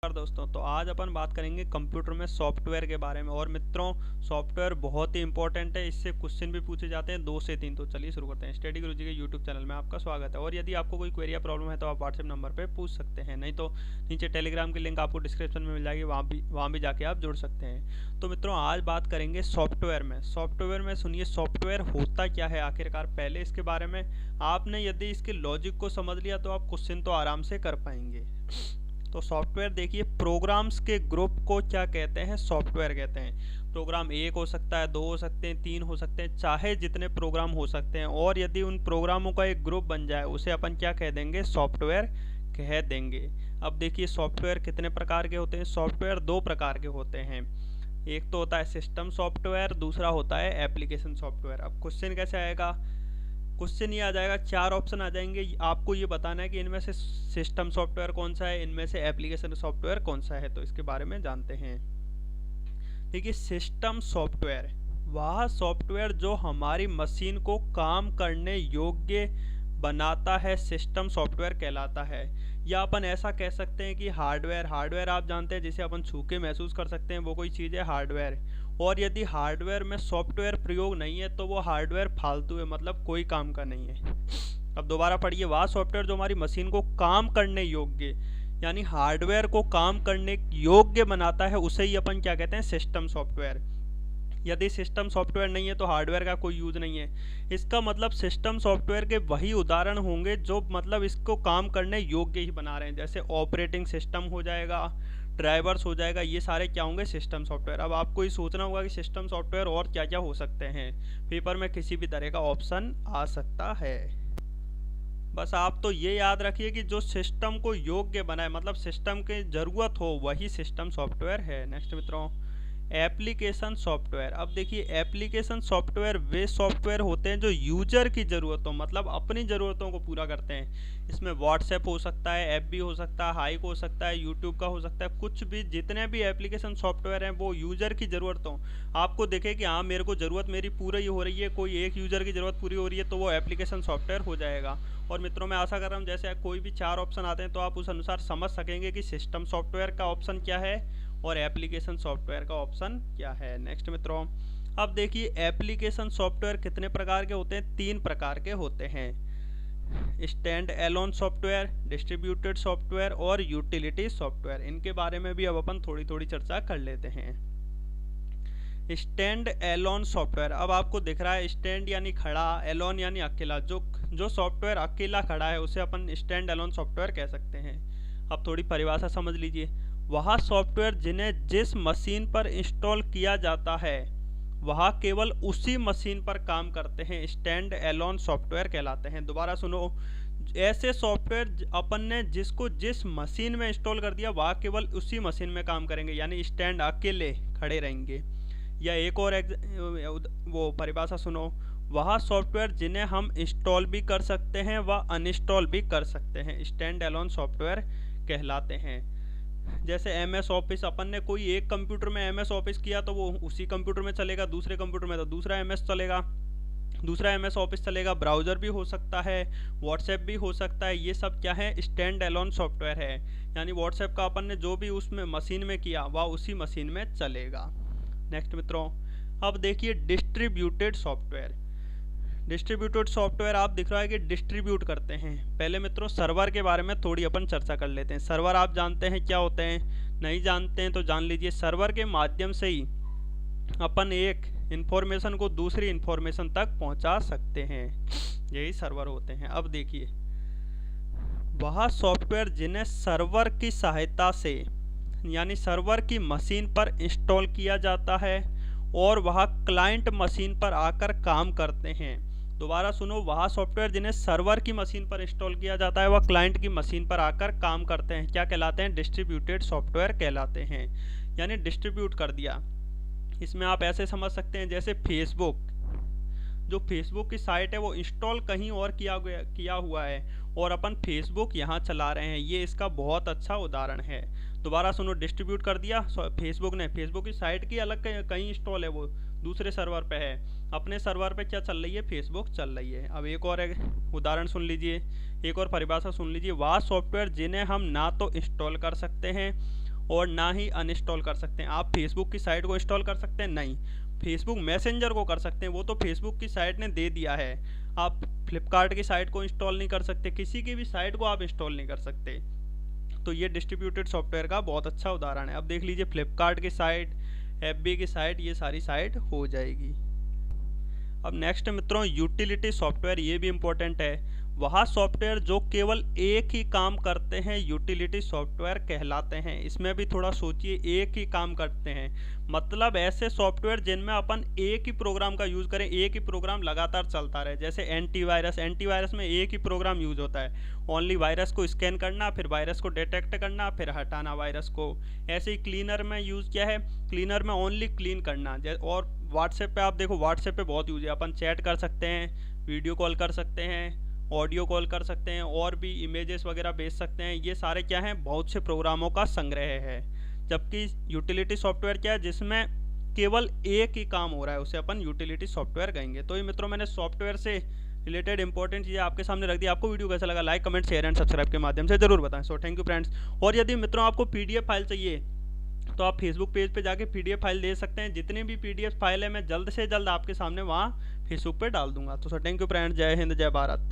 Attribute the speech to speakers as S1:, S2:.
S1: नमस्कार दोस्तों। तो आज अपन बात करेंगे कंप्यूटर में सॉफ्टवेयर के बारे में। और मित्रों, सॉफ्टवेयर बहुत ही इंपॉर्टेंट है, इससे क्वेश्चन भी पूछे जाते हैं 2 से 3। तो चलिए शुरू करते हैं। स्टडी गुरुजी के यूट्यूब चैनल में आपका स्वागत है। और यदि आपको कोई क्वेरी या प्रॉब्लम है तो आप व्हाट्सएप नंबर पर पूछ सकते हैं, नहीं तो नीचे टेलीग्राम की लिंक आपको डिस्क्रिप्शन में मिल जाएगी, वहाँ भी जाके आप जुड़ सकते हैं। तो मित्रों, आज बात करेंगे सॉफ्टवेयर में। सुनिए, सॉफ्टवेयर होता क्या है आखिरकार। पहले इसके बारे में आपने यदि इसके लॉजिक को समझ लिया तो आप क्वेश्चन तो आराम से कर पाएंगे। तो सॉफ्टवेयर देखिए, प्रोग्राम्स के ग्रुप को क्या कहते हैं? सॉफ्टवेयर कहते हैं। प्रोग्राम 1 हो सकता है, 2 हो सकते हैं, 3 हो सकते हैं, चाहे जितने प्रोग्राम हो सकते हैं। और यदि उन प्रोग्रामों का एक ग्रुप बन जाए उसे अपन क्या कह देंगे? सॉफ्टवेयर कह देंगे। अब देखिए, सॉफ्टवेयर कितने प्रकार के होते हैं? सॉफ्टवेयर 2 प्रकार के होते हैं। एक तो होता है सिस्टम सॉफ्टवेयर, दूसरा होता है एप्लीकेशन सॉफ्टवेयर। अब क्वेश्चन कैसे आएगा? क्वेश्चन ये आ जाएगा, 4 ऑप्शन आ जाएंगे। आपको ये बताना है कि इनमें से सिस्टम सॉफ्टवेयर कौन सा है, इनमें से एप्लीकेशन सॉफ्टवेयर कौन सा है। तो इसके बारे में जानते हैं। देखिए, सिस्टम सॉफ्टवेयर वह सॉफ्टवेयर जो हमारी मशीन को काम करने योग्य बनाता है, सिस्टम सॉफ्टवेयर कहलाता है। या अपन ऐसा कह सकते हैं कि हार्डवेयर आप जानते हैं, जिसे अपन छू के महसूस कर सकते हैं, वो कोई चीज़ है हार्डवेयर। और यदि हार्डवेयर में सॉफ्टवेयर प्रयोग नहीं है तो वो हार्डवेयर फालतू है, मतलब कोई काम का नहीं है। अब दोबारा पढ़िए, वह सॉफ्टवेयर जो हमारी मशीन को काम करने योग्य, यानी हार्डवेयर को काम करने योग्य बनाता है, उसे ही अपन क्या कहते हैं? System software. यदि सिस्टम सॉफ्टवेयर नहीं है तो हार्डवेयर का कोई यूज़ नहीं है। इसका मतलब सिस्टम सॉफ्टवेयर के वही उदाहरण होंगे जो मतलब इसको काम करने योग्य ही बना रहे हैं। जैसे ऑपरेटिंग सिस्टम हो जाएगा, ड्राइवर्स हो जाएगा, ये सारे क्या होंगे? System software. अब आपको ये सोचना होगा कि सिस्टम सॉफ्टवेयर और क्या क्या हो सकते हैं। पेपर में किसी भी तरह का ऑप्शन आ सकता है। बस आप तो ये याद रखिए कि जो सिस्टम को योग्य बनाए, मतलब सिस्टम की ज़रूरत हो, वही सिस्टम सॉफ्टवेयर है। नेक्स्ट मित्रों, एप्लीकेशन सॉफ्टवेयर। अब देखिए, एप्लीकेशन सॉफ्टवेयर वे सॉफ्टवेयर होते हैं जो यूजर की ज़रूरत हो, मतलब अपनी ज़रूरतों को पूरा करते हैं। इसमें व्हाट्सएप हो सकता है, एफ बी हो सकता है, हाइक हो सकता है, यूट्यूब का हो सकता है, कुछ भी। जितने भी एप्लीकेशन सॉफ्टवेयर हैं वो यूजर की ज़रूरत हो। आपको देखे कि हाँ, मेरे को ज़रूरत मेरी पूरी हो रही है, कोई एक यूजर की ज़रूरत पूरी हो रही है, तो वो एप्लीकेशन सॉफ्टवेयर हो जाएगा। और मित्रों, मैं आशा कर रहा हूँ जैसे कोई भी 4 ऑप्शन आते हैं तो आप उस अनुसार समझ सकेंगे कि सिस्टम सॉफ्टवेयर का ऑप्शन क्या है और एप्लीकेशन सॉफ्टवेयर का ऑप्शन क्या है। नेक्स्ट मित्रों, अब देखिए, एप्लीकेशन सॉफ्टवेयर कितने प्रकार के होते हैं? 3 प्रकार के होते हैं। Stand alone software, distributed software और यूटिलिटी सॉफ्टवेयर। इनके बारे में भी अब अपन थोड़ी थोड़ी चर्चा कर लेते हैं। Stand alone software. अब आपको दिख रहा है स्टैंड यानी खड़ा, एलोन यानी अकेला। जो सॉफ्टवेयर अकेला खड़ा है उसे अपन स्टैंड एलोन सॉफ्टवेयर कह सकते हैं। अब थोड़ी परिभाषा समझ लीजिए। वह सॉफ्टवेयर जिन्हें जिस मशीन पर इंस्टॉल किया जाता है वह केवल उसी मशीन पर काम करते हैं, स्टैंड एलोन सॉफ्टवेयर कहलाते हैं। दोबारा सुनो, ऐसे सॉफ्टवेयर अपन ने जिसको जिस मशीन में इंस्टॉल कर दिया वह केवल उसी मशीन में काम करेंगे, यानी स्टैंड अकेले खड़े रहेंगे। या एक और वो परिभाषा सुनो, वह सॉफ्टवेयर जिन्हें हम इंस्टॉल भी कर सकते हैं व अनइंस्टॉल भी कर सकते हैं, स्टैंड एलोन सॉफ्टवेयर कहलाते हैं। जैसे एमएस ऑफिस, अपन ने कोई एक कंप्यूटर में एमएस ऑफिस किया तो वो उसी कंप्यूटर में चलेगा, दूसरे कंप्यूटर में तो दूसरा एमएस चलेगा, दूसरा एमएस ऑफिस चलेगा। ब्राउज़र भी हो सकता है, व्हाट्सएप भी हो सकता है। ये सब क्या है? स्टैंड एलोन सॉफ्टवेयर है। यानी व्हाट्सएप का अपन ने जो भी उसमें मशीन में किया वह उसी मशीन में चलेगा। नेक्स्ट मित्रों, अब देखिए डिस्ट्रीब्यूटेड सॉफ्टवेयर। डिस्ट्रीब्यूटेड सॉफ्टवेयर आप दिख रहा है कि डिस्ट्रीब्यूट करते हैं। पहले मित्रों, सर्वर के बारे में थोड़ी अपन चर्चा कर लेते हैं। सर्वर आप जानते हैं क्या होते हैं? नहीं जानते हैं तो जान लीजिए। सर्वर के माध्यम से ही अपन एक इंफॉर्मेशन को दूसरी इंफॉर्मेशन तक पहुंचा सकते हैं, यही सर्वर होते हैं। अब देखिए, वह सॉफ्टवेयर जिन्हें सर्वर की सहायता से, यानी सर्वर की मशीन पर इंस्टॉल किया जाता है और वह क्लाइंट मशीन पर आकर काम करते हैं। दोबारा सुनो, वह सॉफ्टवेयर जिन्हें सर्वर की मशीन पर इंस्टॉल किया जाता है वह क्लाइंट की मशीन पर आकर काम करते हैं, क्या कहलाते हैं? डिस्ट्रीब्यूटेड सॉफ्टवेयर कहलाते हैं। यानी डिस्ट्रीब्यूट कर दिया। इसमें आप ऐसे समझ सकते हैं जैसे फेसबुक, जो फेसबुक की साइट है वो इंस्टॉल कहीं और किया हुआ है और अपन फेसबुक यहाँ चला रहे हैं, ये इसका बहुत अच्छा उदाहरण है। दोबारा सुनो, डिस्ट्रीब्यूट कर दिया फेसबुक ने। फेसबुक की साइट की अलग कहीं इंस्टॉल है, वो दूसरे सर्वर पे है, अपने सर्वर पे क्या चल रही है? फेसबुक चल रही है। अब एक और उदाहरण सुन लीजिए, एक और परिभाषा सुन लीजिए। वह सॉफ्टवेयर जिन्हें हम ना तो इंस्टॉल कर सकते हैं और ना ही अनइंस्टॉल कर सकते हैं। आप फेसबुक की साइट को इंस्टॉल कर सकते हैं? नहीं। फेसबुक मैसेंजर को कर सकते हैं, वो तो फेसबुक की साइट ने दे दिया है। आप फ्लिपकार्ट की साइट को इंस्टॉल नहीं कर सकते, किसी की भी साइट को आप इंस्टॉल नहीं कर सकते। तो ये डिस्ट्रीब्यूटेड सॉफ्टवेयर का बहुत अच्छा उदाहरण है। अब देख लीजिए फ्लिपकार्ट की साइट, एफबी की साइट, ये सारी साइट हो जाएगी। अब नेक्स्ट मित्रों, यूटिलिटी सॉफ्टवेयर, ये भी इम्पोर्टेंट है। वह सॉफ्टवेयर जो केवल एक ही काम करते हैं यूटिलिटी सॉफ्टवेयर कहलाते हैं। इसमें भी थोड़ा सोचिए, एक ही काम करते हैं मतलब ऐसे सॉफ्टवेयर जिनमें अपन एक ही प्रोग्राम का यूज़ करें, एक ही प्रोग्राम लगातार चलता रहे। जैसे एंटीवायरस, एंटीवायरस में एक ही प्रोग्राम यूज़ होता है, ओनली वायरस को स्कैन करना, फिर वायरस को डिटेक्ट करना, फिर हटाना वायरस को। ऐसे ही क्लीनर में यूज़ क्या है, क्लीनर में ओनली क्लीन करना। और व्हाट्सएप पे आप देखो, व्हाट्सएप पे बहुत यूज है, अपन चैट कर सकते हैं, वीडियो कॉल कर सकते हैं, ऑडियो कॉल कर सकते हैं, और भी इमेजेस वगैरह भेज सकते हैं। ये सारे क्या हैं, बहुत से प्रोग्रामों का संग्रह है। जबकि यूटिलिटी सॉफ्टवेयर क्या है, जिसमें केवल एक ही काम हो रहा है, उसे अपन यूटिलिटी सॉफ्टवेयर कहेंगे। तो ये मित्रों मैंने सॉफ्टवेयर से रिलेटेड इंपॉर्टेंट चीज़ें आपके सामने रख दी। आपको वीडियो कैसा लगा, like comment share and subscribe के माध्यम से जरूर बताएं। So thank you friends. और यदि मित्रों आपको पीडीएफ फाइल चाहिए तो आप फेसबुक पेज पे जाके पीडीएफ फाइल दे सकते हैं। जितनी भी पीडीएफ फाइल है मैं जल्द से जल्द आपके सामने वहाँ फेसबुक पे डाल दूंगा। तो सर थैंक यू फ्रेंड्स, जय हिंद जय भारत।